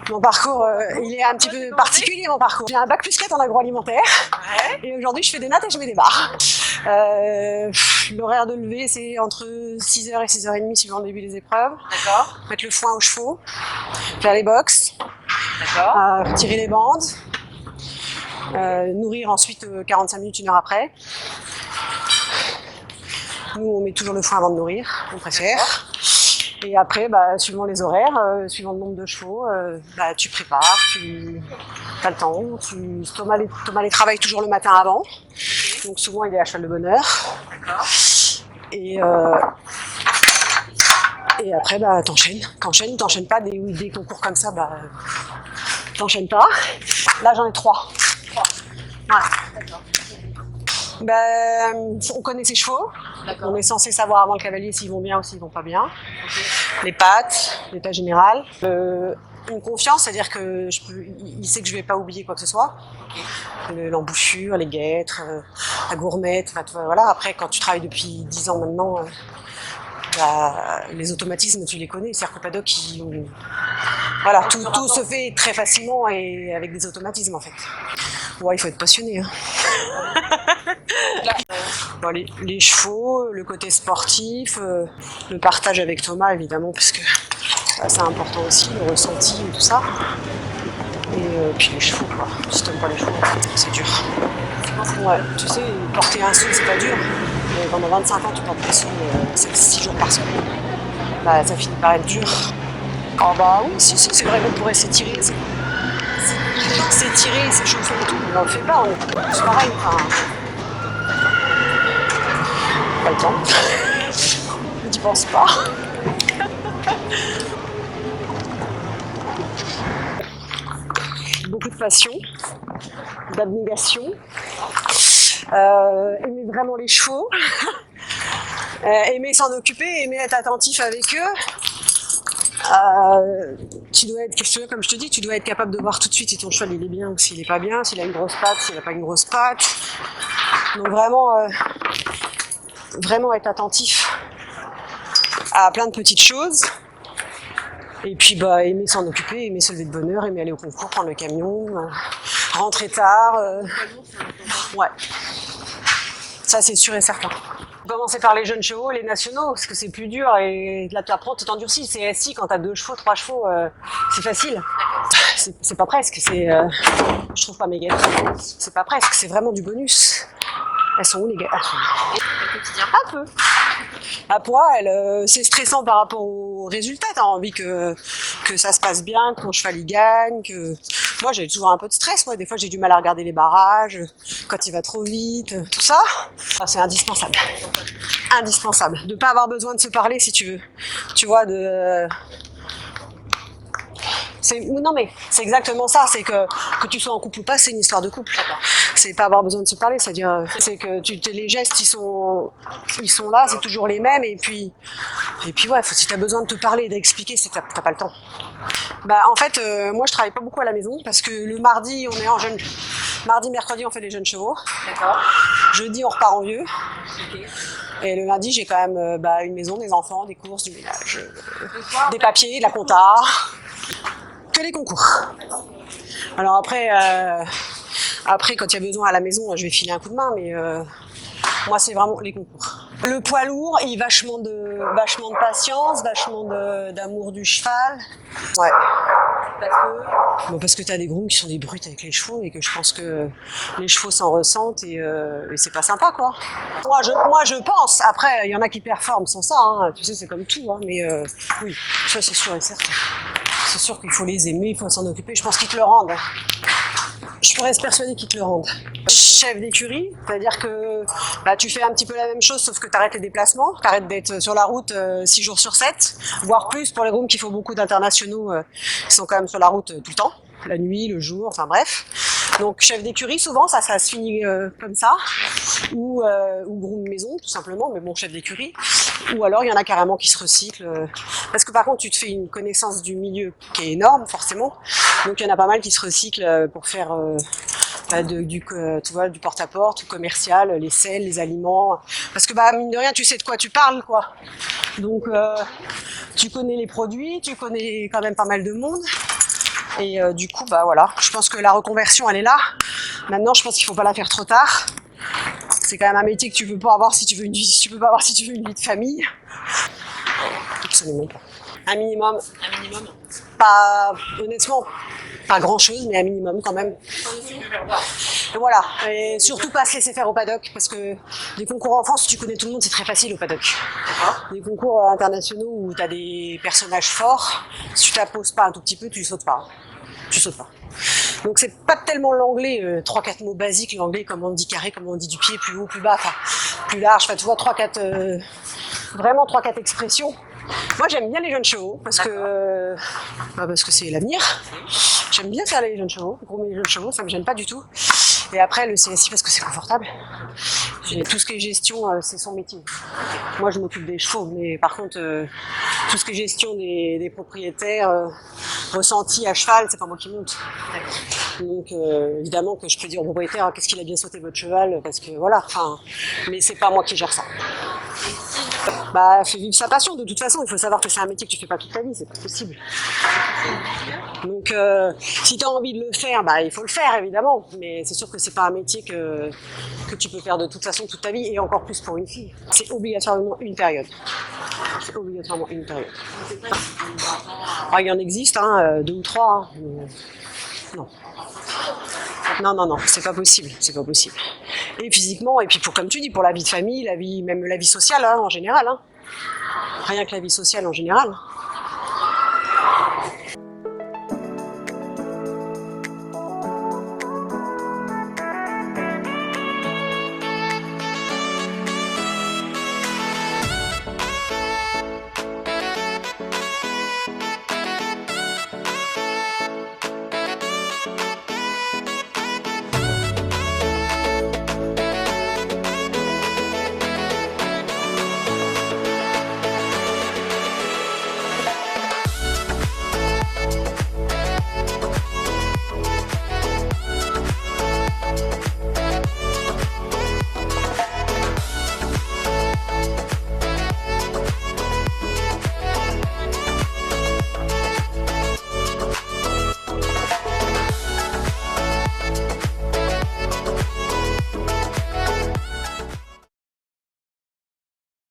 Mon parcours, il est un petit peu particulier, mon parcours. J'ai un bac plus 4 en agroalimentaire. Ouais. Et aujourd'hui, je fais des maths et je mets des barres. L'horaire de lever, c'est entre 6h et 6h30 suivant le début des épreuves. D'accord. Mettre le foin aux chevaux, faire les box, D'accord. retirer les bandes, nourrir ensuite 45 minutes, 1 heure après. Nous, on met toujours le foin avant de nourrir, on préfère. Et après, suivant les horaires, suivant le nombre de chevaux, tu prépares, tu as le temps. Thomas les travaille toujours le matin avant. Donc souvent, il est à cheval de bonne heure. D'accord. Et après, t'enchaînes pas des concours comme ça, t'enchaînes pas. Là, j'en ai 3. Ouais. On connaît ses chevaux. On est censé savoir avant le cavalier s'ils vont bien ou s'ils vont pas bien. Les pattes, l'état général. Une confiance, c'est-à-dire que il sait que je vais pas oublier quoi que ce soit. L'embouchure, les guêtres, la gourmette, voilà. Après, quand tu travailles depuis 10 ans maintenant, les automatismes, tu les connais. C'est-à-dire qu'au paddock, voilà, tout se fait très facilement et avec des automatismes en fait. Ouais, il faut être passionné. Hein. Bon, les chevaux, le côté sportif, le partage avec Thomas évidemment parce que c'est important aussi, le ressenti et tout ça. Et puis les chevaux quoi. Si t'aimes pas les chevaux, c'est dur. Ouais, tu sais, porter un seau c'est pas dur. Mais pendant 25 ans tu portes des seaux 6 jours par semaine. Ça finit par être dur. Oh oui, si, c'est vrai qu'on pourrait s'étirer. S'étirer, s'échauffer et tout. Mais on le fait pas, c'est pareil. Pas le temps. Je n'y pense pas. Beaucoup de passion, d'abnégation. Aimer vraiment les chevaux. Aimer s'en occuper, aimer être attentif avec eux. Tu dois être, comme je te dis, tu dois être capable de voir tout de suite si ton cheval il est bien ou s'il est pas bien, s'il a une grosse patte, s'il a pas une grosse patte. Donc vraiment être attentif à plein de petites choses. Et puis aimer s'en occuper, aimer se lever de bonne heure, aimer aller au concours, prendre le camion, rentrer tard. Ouais. Ça c'est sûr et certain. Commencer par les jeunes chevaux, les nationaux, parce que c'est plus dur et là tu apprends, tu t'endurcis. C'est SI quand t'as 2 chevaux, 3 chevaux, c'est facile. C'est pas presque, je trouve pas méga. C'est pas presque, c'est vraiment du bonus. Elles sont où les gars? Un peu. Pour elle, c'est stressant par rapport aux résultats. T'as envie que ça se passe bien, que ton cheval y gagne. Moi, j'ai toujours un peu de stress. Des fois, j'ai du mal à regarder les barrages, quand il va trop vite, tout ça. C'est indispensable. Indispensable. De pas avoir besoin de se parler, si tu veux. Tu vois, non mais c'est exactement ça, c'est que tu sois en couple ou pas, c'est une histoire de couple. C'est pas avoir besoin de se parler, c'est-à-dire c'est que les gestes ils sont là, c'est toujours les mêmes et puis ouais, si t'as besoin de te parler et d'expliquer, c'est que t'as pas le temps. En fait, moi je travaille pas beaucoup à la maison parce que le mardi on est en jeune, mardi, mercredi on fait les jeunes chevaux. D'accord. Jeudi on repart en vieux. Okay. Et le lundi j'ai quand même une maison, des enfants, des courses, du ménage, des papiers, de la compta. Que les concours. Alors après, quand il y a besoin à la maison, je vais filer un coup de main, mais moi, c'est vraiment les concours. Le poids lourd, il y a vachement de patience, vachement d'amour du cheval. Ouais. Parce que t'as des grooms qui sont des brutes avec les chevaux et que je pense que les chevaux s'en ressentent et c'est pas sympa, quoi. Moi, je pense. Après, il y en a qui performent sans ça, hein. Tu sais, c'est comme tout, hein. Mais oui, ça, c'est sûr et certain. C'est sûr qu'il faut les aimer, il faut s'en occuper. Je pense qu'ils te le rendent. Je pourrais se persuader qu'ils te le rendent. Chef d'écurie, c'est-à-dire que tu fais un petit peu la même chose, sauf que tu arrêtes les déplacements, tu arrêtes d'être sur la route 6 jours sur 7, voire plus pour les grooms qui font beaucoup d'internationaux, qui sont quand même sur la route tout le temps, la nuit, le jour, enfin bref. Donc chef d'écurie, souvent ça se finit comme ça, ou groom maison tout simplement, mais bon, chef d'écurie. Ou alors il y en a carrément qui se recyclent, parce que par contre tu te fais une connaissance du milieu qui est énorme forcément, donc il y en a pas mal qui se recyclent pour faire tu vois, du porte-à-porte, du commercial, les selles, les aliments, parce que mine de rien tu sais de quoi tu parles, quoi. Donc tu connais les produits, tu connais quand même pas mal de monde. Et du coup, bah voilà, je pense que la reconversion, elle est là. Maintenant, je pense qu'il faut pas la faire trop tard. C'est quand même un métier que tu peux pas avoir si tu veux une vie, tu peux pas avoir si tu veux une vie de famille. Absolument pas. Un minimum. Un minimum. Pas, honnêtement, pas grand chose, mais un minimum quand même. Et voilà. Et surtout pas se laisser faire au paddock, parce que des concours en France, tu connais tout le monde, c'est très facile au paddock. Des concours internationaux où tu as des personnages forts, si tu t'imposes pas un tout petit peu, tu sautes pas. Tu sautes pas. Donc c'est pas tellement l'anglais, 3-4 mots basiques, l'anglais, comment on dit carré, comment on dit du pied, plus haut, plus bas, enfin plus large, enfin tu vois, 3-4 vraiment 3-4 expressions. Moi j'aime bien les jeunes chevaux parce que c'est l'avenir. J'aime bien faire les jeunes chevaux, gros les jeunes chevaux, ça me gêne pas du tout. Et après le CSI parce que c'est confortable. Tout ce qui est gestion, c'est son métier. Moi je m'occupe des chevaux, mais par contre tout ce qui est gestion des propriétaires, ressenti à cheval, c'est pas moi qui monte. Donc évidemment que je peux dire au propriétaire qu'est-ce qu'il a bien sauté votre cheval, parce que voilà, enfin, mais c'est pas moi qui gère ça. Bah, fais vivre sa passion. De toute façon, il faut savoir que c'est un métier que tu fais pas toute ta vie, c'est pas possible. Donc, si tu as envie de le faire, bah, il faut le faire évidemment. Mais c'est sûr que c'est pas un métier que tu peux faire de toute façon toute ta vie, et encore plus pour une fille. C'est obligatoirement une période. C'est obligatoirement une période. Ah, il y en existe, hein, 2 ou 3. Hein. Non. Non, c'est pas possible, c'est pas possible. Et physiquement, et puis pour, comme tu dis, pour la vie de famille, même la vie sociale, hein, en général. Hein. Rien que la vie sociale en général.